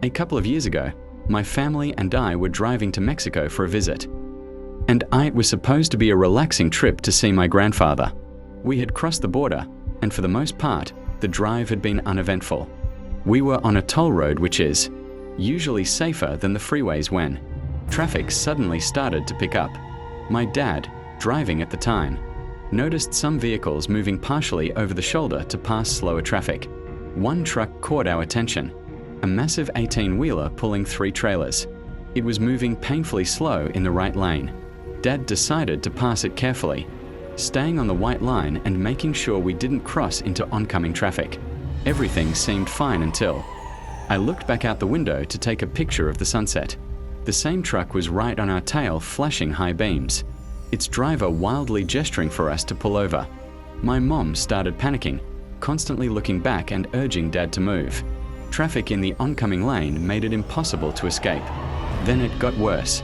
A couple of years ago, my family and I were driving to Mexico for a visit. And it was supposed to be a relaxing trip to see my grandfather. We had crossed the border, and for the most part, the drive had been uneventful. We were on a toll road which is usually safer than the freeways when traffic suddenly started to pick up. My dad, driving at the time, noticed some vehicles moving partially over the shoulder to pass slower traffic. One truck caught our attention, a massive 18-wheeler pulling 3 trailers. It was moving painfully slow in the right lane. Dad decided to pass it carefully, staying on the white line and making sure we didn't cross into oncoming traffic. Everything seemed fine until I looked back out the window to take a picture of the sunset. The same truck was right on our tail, flashing high beams, its driver wildly gesturing for us to pull over. My mom started panicking, constantly looking back and urging Dad to move. Traffic in the oncoming lane made it impossible to escape. Then it got worse.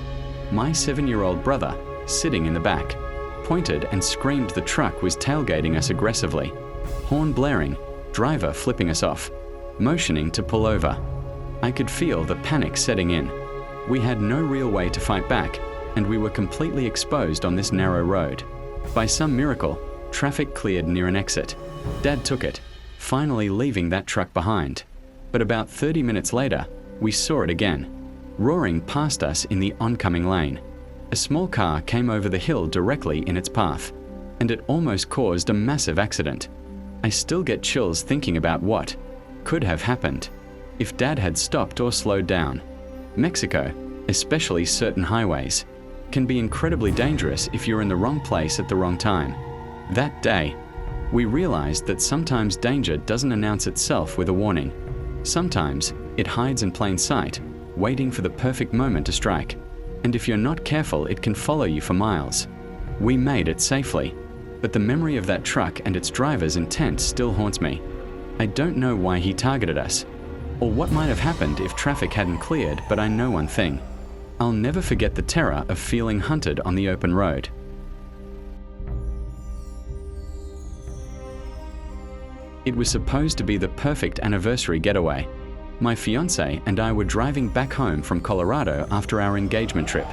My 7-year-old brother, sitting in the back, pointed and screamed the truck was tailgating us aggressively. Horn blaring, driver flipping us off, motioning to pull over. I could feel the panic setting in. We had no real way to fight back, and we were completely exposed on this narrow road. By some miracle, traffic cleared near an exit. Dad took it, finally leaving that truck behind. But about 30 minutes later, we saw it again, roaring past us in the oncoming lane. A small car came over the hill directly in its path, and it almost caused a massive accident. I still get chills thinking about what could have happened if Dad had stopped or slowed down. Mexico, especially certain highways, can be incredibly dangerous if you're in the wrong place at the wrong time. That day, we realized that sometimes danger doesn't announce itself with a warning. Sometimes it hides in plain sight, waiting for the perfect moment to strike. And if you're not careful, it can follow you for miles. We made it safely, but the memory of that truck and its driver's intent still haunts me. I don't know why he targeted us, or what might have happened if traffic hadn't cleared, but I know one thing. I'll never forget the terror of feeling hunted on the open road. It was supposed to be the perfect anniversary getaway. My fiancé and I were driving back home from Colorado after our engagement trip.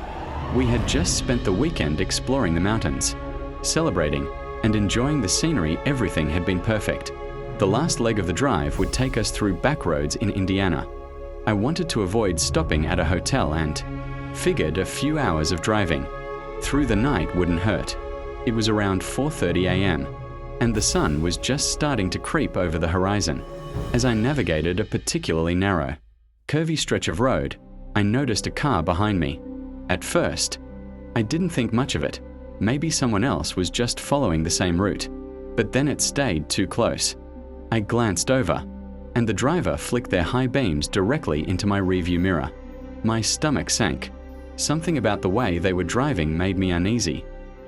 We had just spent the weekend exploring the mountains, celebrating and enjoying the scenery. Everything had been perfect. The last leg of the drive would take us through backroads in Indiana. I wanted to avoid stopping at a hotel and figured a few hours of driving through the night wouldn't hurt. It was around 4:30 a.m. and the sun was just starting to creep over the horizon. As I navigated a particularly narrow, curvy stretch of road, I noticed a car behind me. At first, I didn't think much of it. Maybe someone else was just following the same route. But then it stayed too close. I glanced over, and the driver flicked their high beams directly into my rearview mirror. My stomach sank. Something about the way they were driving made me uneasy.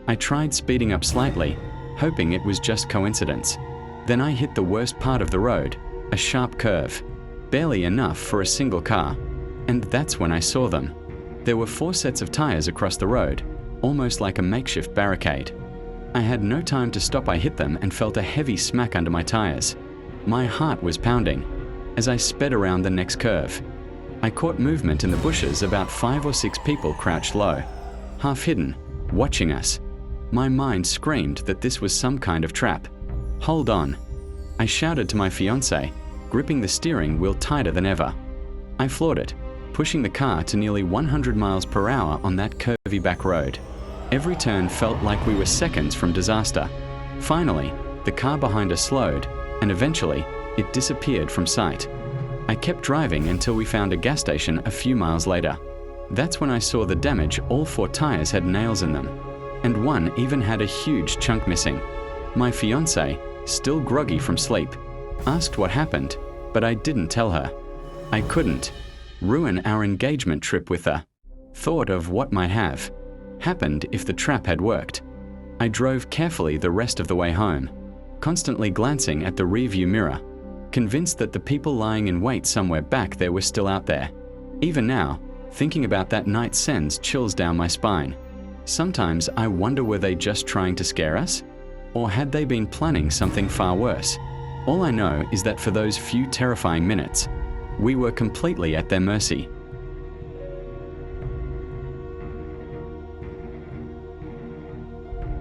I tried speeding up slightly, hoping it was just coincidence. Then I hit the worst part of the road, a sharp curve, barely enough for a single car, and that's when I saw them. There were 4 sets of tires across the road, almost like a makeshift barricade. I had no time to stop. I hit them and felt a heavy smack under my tires. My heart was pounding as I sped around the next curve. I caught movement in the bushes. About 5 or 6 people crouched low, half hidden, watching us. My mind screamed that this was some kind of trap. "Hold on," I shouted to my fiancé, gripping the steering wheel tighter than ever. I floored it, pushing the car to nearly 100 miles per hour on that curvy back road. Every turn felt like we were seconds from disaster. Finally, the car behind us slowed, and eventually, it disappeared from sight. I kept driving until we found a gas station a few miles later. That's when I saw the damage. All 4 tires had nails in them, and one even had a huge chunk missing. My fiancé, still groggy from sleep, asked what happened, but I didn't tell her. I couldn't ruin our engagement trip with her. Thought of what might have happened if the trap had worked. I drove carefully the rest of the way home, constantly glancing at the rearview mirror, convinced that the people lying in wait somewhere back there were still out there. Even now, thinking about that night sends chills down my spine. Sometimes I wonder, were they just trying to scare us? Or had they been planning something far worse? All I know is that for those few terrifying minutes, We were completely at their mercy.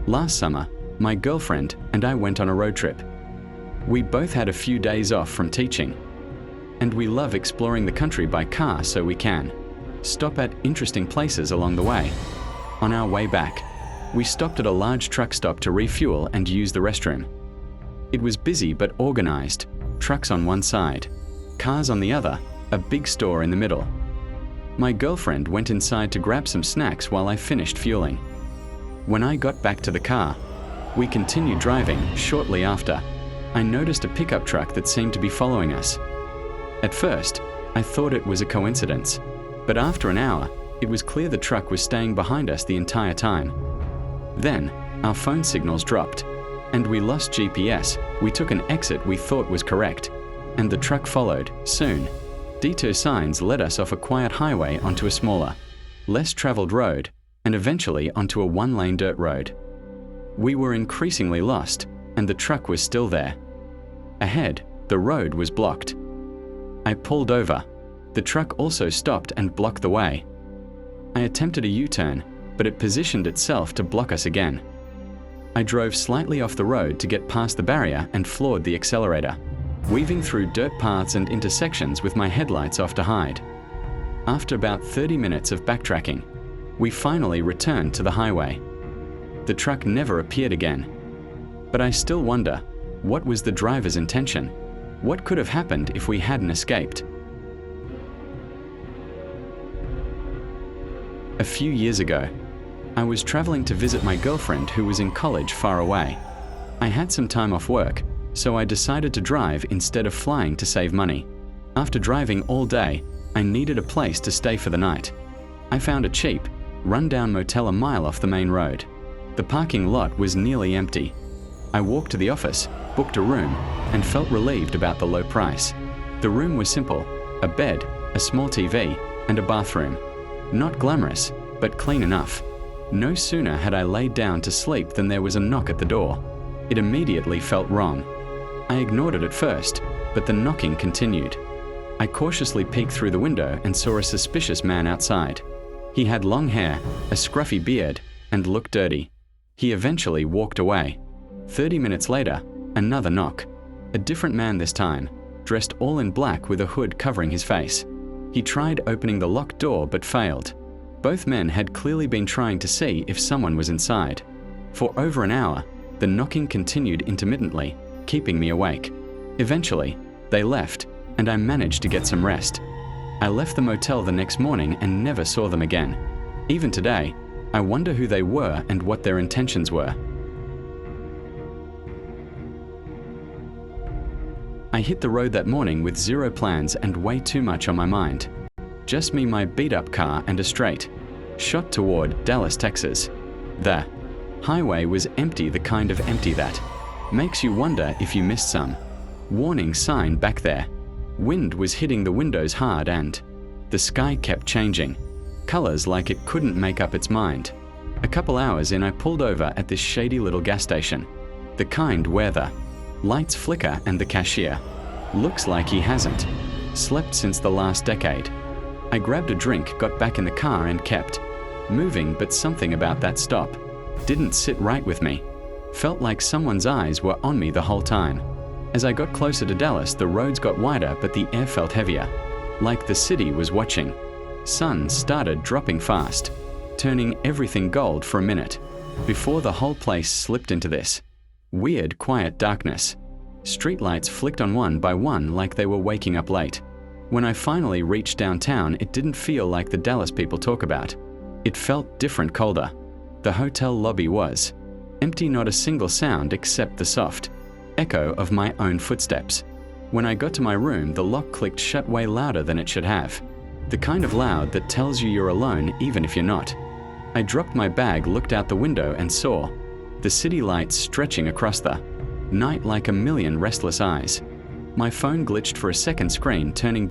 Last summer, my girlfriend and I went on a road trip. We both had a few days off from teaching, and we love exploring the country by car so we can stop at interesting places along the way. On our way back, we stopped at a large truck stop to refuel and use the restroom. It was busy but organized, trucks on one side, cars on the other, a big store in the middle. My girlfriend went inside to grab some snacks while I finished fueling. When I got back to the car, we continued driving. Shortly after, I noticed a pickup truck that seemed to be following us. At first, I thought it was a coincidence, but after an hour, it was clear the truck was staying behind us the entire time. Then, our phone signals dropped, and we lost GPS. We took an exit we thought was correct, and the truck followed. Soon, detour signs led us off a quiet highway onto a smaller, less traveled road, and eventually onto a one-lane dirt road. We were increasingly lost, and the truck was still there. Ahead, the road was blocked. I pulled over. The truck also stopped and blocked the way. I attempted a U-turn, but it positioned itself to block us again. I drove slightly off the road to get past the barrier and floored the accelerator, weaving through dirt paths and intersections with my headlights off to hide. After about 30 minutes of backtracking, we finally returned to the highway. The truck never appeared again. But I still wonder, what was the driver's intention? What could have happened if we hadn't escaped? A few years ago, I was traveling to visit my girlfriend who was in college far away. I had some time off work, so I decided to drive instead of flying to save money. After driving all day, I needed a place to stay for the night. I found a cheap, run-down motel a mile off the main road. The parking lot was nearly empty. I walked to the office, booked a room, and felt relieved about the low price. The room was simple: a bed, a small TV, and a bathroom. Not glamorous, but clean enough. No sooner had I laid down to sleep than there was a knock at the door. It immediately felt wrong. I ignored it at first, but the knocking continued. I cautiously peeked through the window and saw a suspicious man outside. He had long hair, a scruffy beard, and looked dirty. He eventually walked away. 30 minutes later, another knock. A different man this time, dressed all in black with a hood covering his face. He tried opening the locked door but failed. Both men had clearly been trying to see if someone was inside. For over an hour, the knocking continued intermittently, keeping me awake. Eventually, they left, and I managed to get some rest. I left the motel the next morning and never saw them again. Even today, I wonder who they were and what their intentions were. I hit the road that morning with zero plans and way too much on my mind. Just me, my beat-up car, and a straight shot toward Dallas, Texas. The highway was empty, the kind of empty that makes you wonder if you missed some warning sign back there. Wind was hitting the windows hard and the sky kept changing, colors like it couldn't make up its mind. A couple hours in, I pulled over at this shady little gas station, the kind where the lights flicker and the cashier looks like he hasn't slept since the last decade. I grabbed a drink, got back in the car and kept moving, but something about that stop didn't sit right with me. Felt like someone's eyes were on me the whole time. As I got closer to Dallas, the roads got wider, but the air felt heavier, like the city was watching. Sun started dropping fast, turning everything gold for a minute, before the whole place slipped into this weird, quiet darkness. Streetlights flicked on one by one like they were waking up late. When I finally reached downtown, it didn't feel like the Dallas people talk about. It felt different, colder. The hotel lobby was empty, not a single sound except the soft echo of my own footsteps. When I got to my room, the lock clicked shut way louder than it should have. The kind of loud that tells you you're alone even if you're not. I dropped my bag, looked out the window and saw the city lights stretching across the night like a million restless eyes. My phone glitched for a second, screen turning